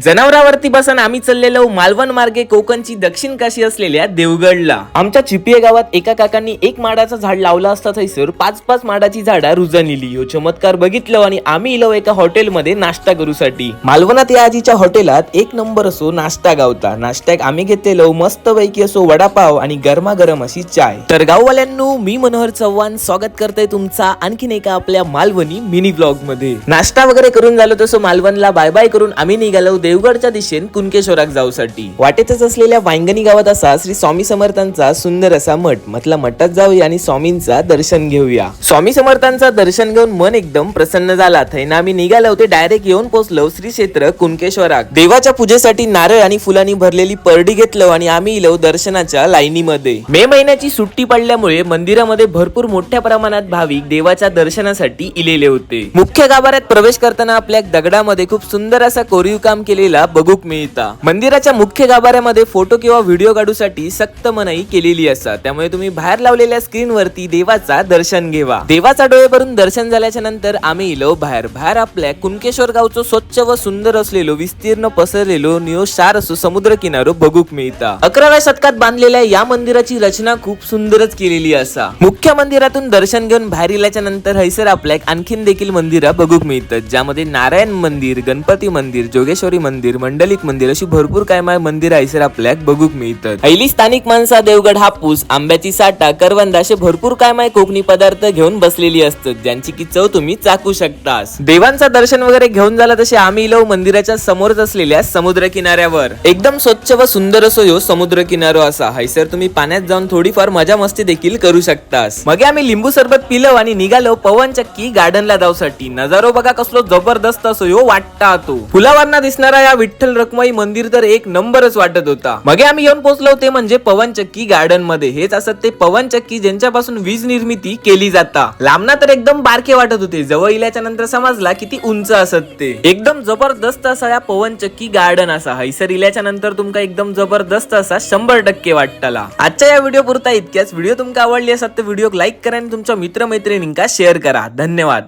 जनावरावरती बसून आम्ही चाललेलो मालवण मार्गे कोकणची दक्षिण काशी असलेल्या देवगडला। आमच्या चिपिये गावात एका काकांनी एक माडाचं झाड लावलं असता थैसर 5-5 माडाची झाडा रुजन इली। ह्यो चमत्कार बघितलो आणि आम्ही इलो एका हॉटेलमध्ये नाश्ता करूसाठी। मालवणात या आजीच्या हॉटेलात एक नंबर असो नाश्ता गावता। नाश्त्याक आम्ही घेतलेलो मस्त पैकी असो वडापाव आणि गरमागरम अशी चाय। तर गाववाल्यांनो, मी मनोहर चव्हाण स्वागत करते तुमचा आणखीन एका आपल्या मालवणी मिनी ब्लॉग मध्ये। नाश्ता वगैरे करून झालो तसं मालवणला बाय बाय करून आम्ही निघालो देवगडच्या दिशेने कुणकेश्वराक जाऊसाठी। वाटेतच असलेल्या वांगणी गावात असा श्री स्वामी समर्थांचा सुंदर असा मठ, म्हटलं मठात जाऊया आणि स्वामींचा दर्शन घेऊया। स्वामी समर्थांचा दर्शन घेऊन मन एकदम प्रसन्न झाला। थैना आम्ही निघालो ते डायरेक्ट येऊन पोहोचलो श्री क्षेत्र कुणकेश्वराक। देवाच्या पूजेसाठी नारळ आणि फुलांनी भरलेली परडी घेतलो आणि आम्ही इलो दर्शनाच्या लाईनीमध्ये। मे महिन्याची सुट्टी पडल्यामुळे मंदिरामध्ये भरपूर मोठ्या प्रमाणात भाविक देवाच्या दर्शनासाठी इलेले होते। मुख्य गाभाऱ्यात प्रवेश करताना आपल्या दगडामध्ये खूप सुंदर असा कोरीव काम केलेला बघूक मिळता। मंदिराच्या मुख्य गाभाऱ्यामध्ये फोटो किंवा व्हिडिओ काढूसाठी सक्त मनाई केलेली असा, त्यामुळे तुम्ही बाहेर लावलेल्या स्क्रीन वरती देवाचा दर्शन घेवा। देवाचा डोळे भरून दर्शन झाल्याच्या नंतर आम्ही इलो बाहेर आपल्या कुणकेश्वर गावचं स्वच्छ व सुंदर असलेलो विस्तीर्ण पसरलेलो नियोशार असो समुद्र किनारो बघूक मिळता। 11व्या शतकात बांधलेल्या या मंदिराची रचना खूप सुंदरच केलेली असा। मुख्य मंदिरातून दर्शन घेऊन बाहेर इल्याच्या नंतर हैसर आपल्याक आणखीन देखील मंदिरा बघूक मिळतात, ज्यामध्ये नारायण मंदिर, गणपती मंदिर, जोगेश्वरी मंदिर, मंडलिक मंदिर अशी भरपूर काय मंदिर हैसर आपल्याक बघूक मिळतात। पहिली स्थानिक माणसा देवगड हापूस, आंब्याची साठा, करवंद असे भरपूर काय कोकणी पदार्थ घेऊन बसलेली असतात, ज्यांची की चव तुम्ही चाकू शकतास। देवांचा दर्शन वगैरे घेऊन झाला तसे आम्ही इलो मंदिराच्या समोरच असलेल्या समुद्र किनाऱ्यावर। एकदम स्वच्छ व सुंदर असो यो समुद्र किनारो असा। हैसर तुम्ही पाण्यात जाऊन थोडीफार मजा मस्ती देखील करू शकतास। मग आम्ही लिंबू सरबत पिलो आणि निघालो पवनचक्की गार्डनला जाऊसाठी। नजारो बघा कसलो जबरदस्त असो यो वाटता तो। फुलावरना दिसणारा या विठ्ठल रखुमाई मंदिर तर एक नंबरच वाटत होता। मग आम्ही येऊन पोहोचलो ते म्हणजे पवनचक्की गार्डन मध्ये। हेच असत ते पवनचक्की ज्यांच्यापासून वीज निर्मिती केली जाता। लांबना तर एकदम बारके वाटत होते, जवळ इल्याच्या नंतर समजला किती उंच असत ते। एकदम जबरदस्त असा या पवनचक्की गार्डन असा। हैसर इल्याच्या नंतर तुमका एकदम जबरदस्त असा 100% वाटतला। आजच्या या व्हिडिओ पुरता इतक्याच। व्हिडिओ तुमका आवडली असेल तर व्हिडिओ लाईक करा आणि तुमच्या मित्रमैत्रिणींका शेअर करा। धन्यवाद।